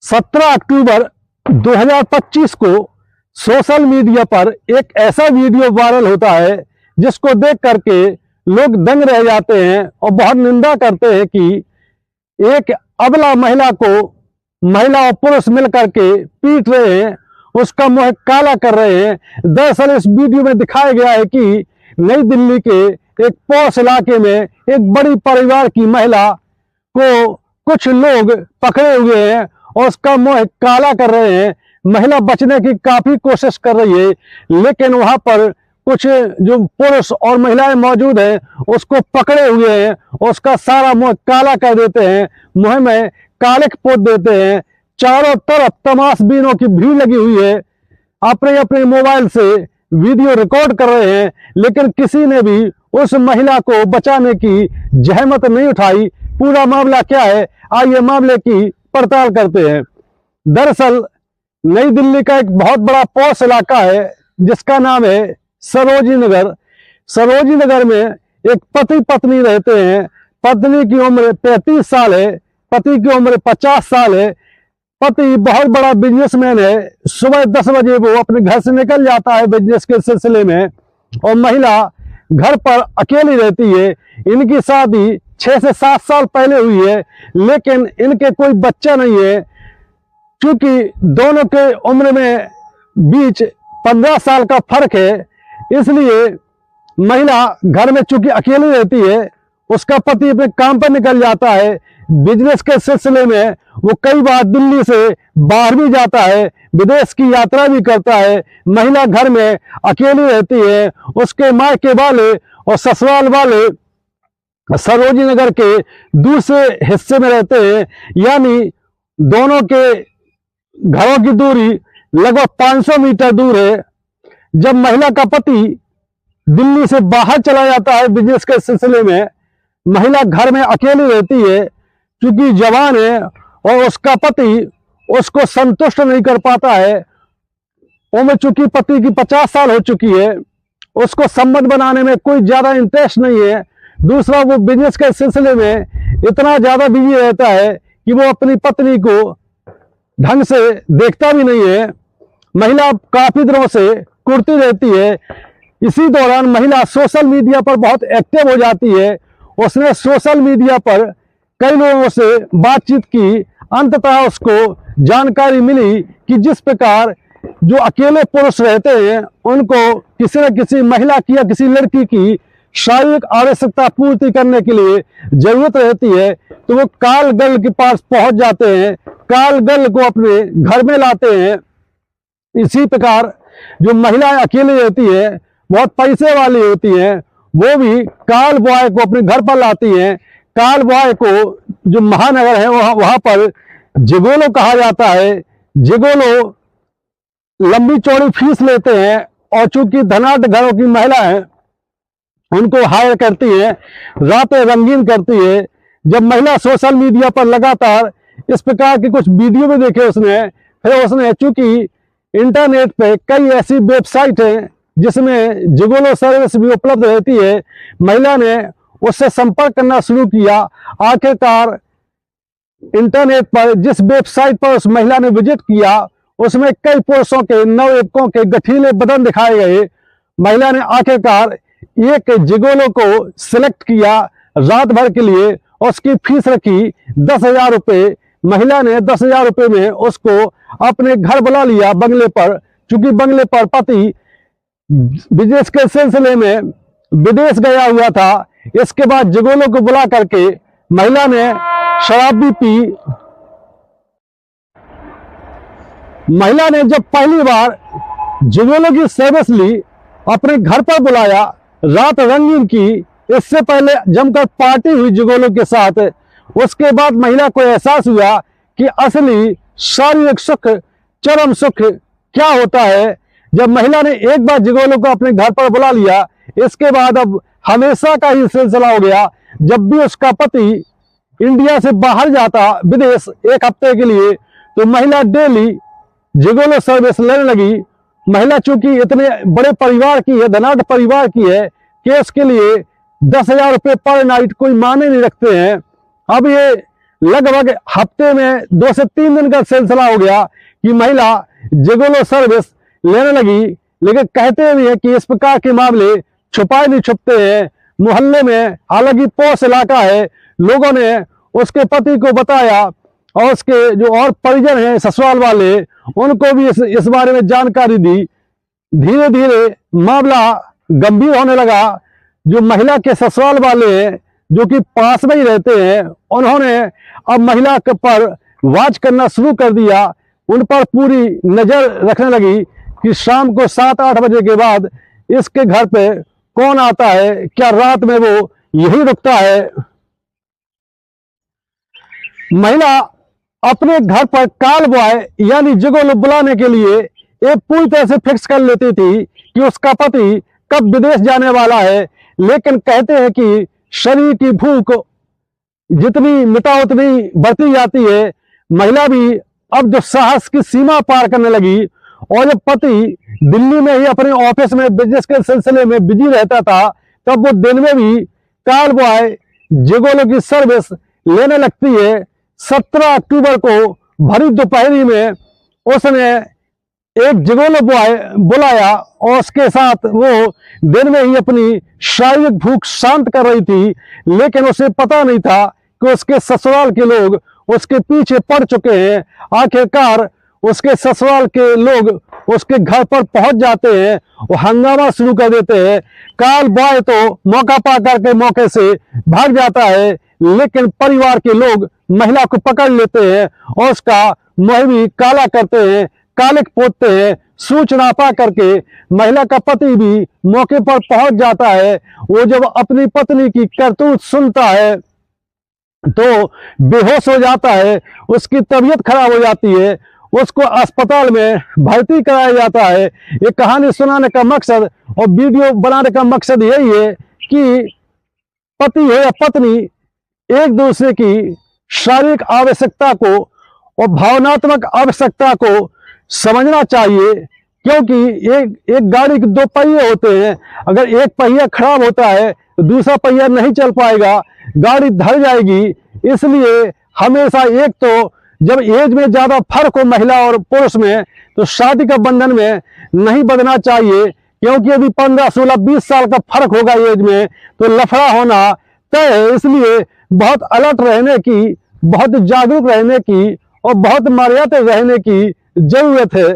17 अक्टूबर 2025 को social media पर एक ऐसा वीडियो वायरल होता है जिसको देख करके लोग दंग रह जाते हैं और बहुत निंदा करते हैं कि एक अबला महिला को महिला और पुरुष मिलकर के पीट रहे हैं, उसका मुंह काला कर रहे हैं। दरअसल इस वीडियो में दिखाया गया है कि नई दिल्ली के एक पॉश इलाके में एक बड़ी परिवार की महिला को कुछ लोग पकड़े हुए हैं और उसका मुंह काला कर रहे हैं। महिला बचने की काफी कोशिश कर रही है, लेकिन वहां पर कुछ जो पुरुष और महिलाएं मौजूद हैं उसको पकड़े हुए हैं और उसका सारा मुंह काला कर देते हैं, मुंह में कालिक पोत देते हैं। चारों तरफ तमाशबीनों की भीड़ लगी हुई है, अपने अपने मोबाइल से वीडियो रिकॉर्ड कर रहे हैं, लेकिन किसी ने भी उस महिला को बचाने की जहमत नहीं उठाई। पूरा मामला क्या है, आइए मामले की पड़ताल करते हैं। दरअसल नई दिल्ली का एक बहुत बड़ा पॉश इलाका है जिसका नाम है सरोजिनी नगर। सरोजिनी नगर में एक पति पत्नी रहते हैं। पत्नी की उम्र 35 साल है, पति की उम्र 50 साल है। पति बहुत बड़ा बिजनेसमैन है। सुबह 10 बजे वो अपने घर से निकल जाता है बिजनेस के सिलसिले में और महिला घर पर अकेली रहती है। इनकी शादी 6 से 7 साल पहले हुई है, लेकिन इनके कोई बच्चा नहीं है। क्योंकि दोनों के उम्र में बीच 15 साल का फर्क है, इसलिए महिला घर में चूंकि अकेली रहती है, उसका पति अपने काम पर निकल जाता है। बिजनेस के सिलसिले में वो कई बार दिल्ली से बाहर भी जाता है, विदेश की यात्रा भी करता है। महिला घर में अकेली रहती है। उसके मायके वाले और ससुराल वाले सरोजिनी नगर के दूसरे हिस्से में रहते हैं, यानी दोनों के घरों की दूरी लगभग 500 मीटर दूर है। जब महिला का पति दिल्ली से बाहर चला जाता है बिजनेस के सिलसिले में, महिला घर में अकेली रहती है। क्योंकि जवान है और उसका पति उसको संतुष्ट नहीं कर पाता है। उम्र चूंकि पति की 50 साल हो चुकी है, उसको संबंध बनाने में कोई ज्यादा इंटरेस्ट नहीं है। दूसरा, वो बिजनेस के सिलसिले में इतना ज्यादा बिजी रहता है कि वो अपनी पत्नी को ढंग से देखता भी नहीं है। महिला काफी दिनों से कुर्ती रहती है। इसी दौरान महिला सोशल मीडिया पर बहुत एक्टिव हो जाती है। उसने सोशल मीडिया पर कई लोगों से बातचीत की। अंततः उसको जानकारी मिली कि जिस प्रकार जो अकेले पुरुष रहते हैं उनको किसी न किसी महिला की या किसी लड़की की शारीरिक आवश्यकता पूर्ति करने के लिए जरूरत रहती है, तो वो काल गर्ल के पास पहुंच जाते हैं, काल गर्ल को अपने घर में लाते हैं। इसी प्रकार जो महिलाएं अकेली रहती है, बहुत पैसे वाली होती हैं, वो भी काल बॉय को अपने घर पर लाती हैं। काल बॉय को जो महानगर है वहां पर जिगोलो कहा जाता है। जिगोलो लंबी चौड़ी फीस लेते हैं और चूंकि धनाढ्य घरों की महिला है उनको हायर करती है, रातें रंगीन करती है। जब महिला सोशल मीडिया पर लगातार इस प्रकार की कुछ वीडियो भी देखे उसने, फिर उसने चूंकि इंटरनेट पे कई ऐसी वेबसाइट हैं जिसमें जिगोलो सर्विस भी उपलब्ध रहती है, महिला ने उससे संपर्क करना शुरू किया। आखिरकार इंटरनेट पर जिस वेबसाइट पर उस महिला ने विजिट किया, उसमें कई पुरुषों के नवयुवकों के गठीले बदन दिखाए गए। महिला ने आखिरकार एक जिगोलो को सिलेक्ट किया रात भर के लिए और उसकी फीस रखी 10,000 रुपये। महिला ने 10,000 रुपये में उसको अपने घर बुला लिया बंगले पर। चूंकि बंगले पर पति बिजनेस के सिलसिले में विदेश गया हुआ था, इसके बाद जिगोलो को बुला करके महिला ने शराब भी पी। महिला ने जब पहली बार जिगोलो की सर्विस ली, अपने घर पर बुलाया, रात रंगीन की, इससे पहले जमकर पार्टी हुई जिगोलो के साथ। उसके बाद महिला को एहसास हुआ कि असली शारीरिक सुख, चरम सुख क्या होता है। जब महिला ने एक बार जिगोलो को अपने घर पर बुला लिया, इसके बाद अब हमेशा का ही सिलसिला हो गया। जब भी उसका पति इंडिया से बाहर जाता विदेश 1 हफ्ते के लिए, तो महिला डेली जिगोलो सर्विस लेने लगी। महिला चूंकि इतने बड़े परिवार की है, धनाढ्य परिवार की है, कि उसके लिए 10,000 रुपये पर नाइट कोई माने नहीं रखते हैं। अब ये लगभग हफ्ते में 2 से 3 दिन का सिलसिला हो गया कि महिला जिगोलो सर्विस लेने लगी। लेकिन कहते भी हैं कि इस प्रकार के मामले छुपाए नहीं छुपते हैं। मोहल्ले में, हालांकि पोश इलाका है, लोगों ने उसके पति को बताया और उसके जो और परिजन हैं ससुराल वाले, उनको भी इस बारे में जानकारी दी। धीरे धीरे मामला गंभीर होने लगा। जो महिला के ससुराल वाले हैं, जो कि पास में ही रहते हैं, उन्होंने अब महिला के पर वाच करना शुरू कर दिया। उन पर पूरी नजर रखने लगी कि शाम को 7-8 बजे के बाद इसके घर पे कौन आता है, क्या रात में वो यही रुकता है। महिला अपने घर पर कॉल बॉय यानी जिगोलो बुलाने के लिए एक पूरी तरह से फिक्स कर लेती थी कि उसका पति कब विदेश जाने वाला है। लेकिन कहते हैं कि शरीर की भूख जितनी मिटा उतनी बढ़ती जाती है। महिला भी अब जो साहस की सीमा पार करने लगी, और जब पति दिल्ली में ही अपने ऑफिस में बिजनेस के सिलसिले में बिजी रहता था, तब वो दिन में भी कॉल बॉय जिगोलो की सर्विस लेने लगती है। 17 अक्टूबर को भरी दोपहरी में उसने एक जिगोलो बॉय बुलाया और उसके साथ वो दिन में ही अपनी शारीरिक भूख शांत कर रही थी। लेकिन उसे पता नहीं था कि उसके ससुराल के लोग उसके पीछे पड़ चुके हैं। आखिरकार उसके ससुराल के लोग उसके घर पर पहुंच जाते हैं और हंगामा शुरू कर देते हैं। कॉल बॉय तो मौका पा करके मौके से भाग जाता है, लेकिन परिवार के लोग महिला को पकड़ लेते हैं और उसका मुंह भी काला करते हैं, कालिक पोतते हैं। सूचना पा करके महिला का पति भी मौके पर पहुंच जाता है। वो जब अपनी पत्नी की करतूत सुनता है तो बेहोश हो जाता है, उसकी तबीयत खराब हो जाती है, उसको अस्पताल में भर्ती कराया जाता है। ये कहानी सुनाने का मकसद और वीडियो बनाने का मकसद यही है कि पति हो या पत्नी एक दूसरे की शारीरिक आवश्यकता को और भावनात्मक आवश्यकता को समझना चाहिए। क्योंकि एक गाड़ी के 2 पहिए होते हैं, अगर एक पहिया खराब होता है तो दूसरा पहिया नहीं चल पाएगा, गाड़ी धर जाएगी। इसलिए हमेशा एक तो जब एज में ज्यादा फर्क हो महिला और पुरुष में, तो शादी का बंधन में नहीं बंधना चाहिए। क्योंकि यदि 15, 16, 20 साल का फर्क होगा एज में तो लफड़ा होना तय है। इसलिए बहुत अलर्ट रहने की, बहुत जागरूक रहने की और बहुत मर्यादित रहने की जरूरत है।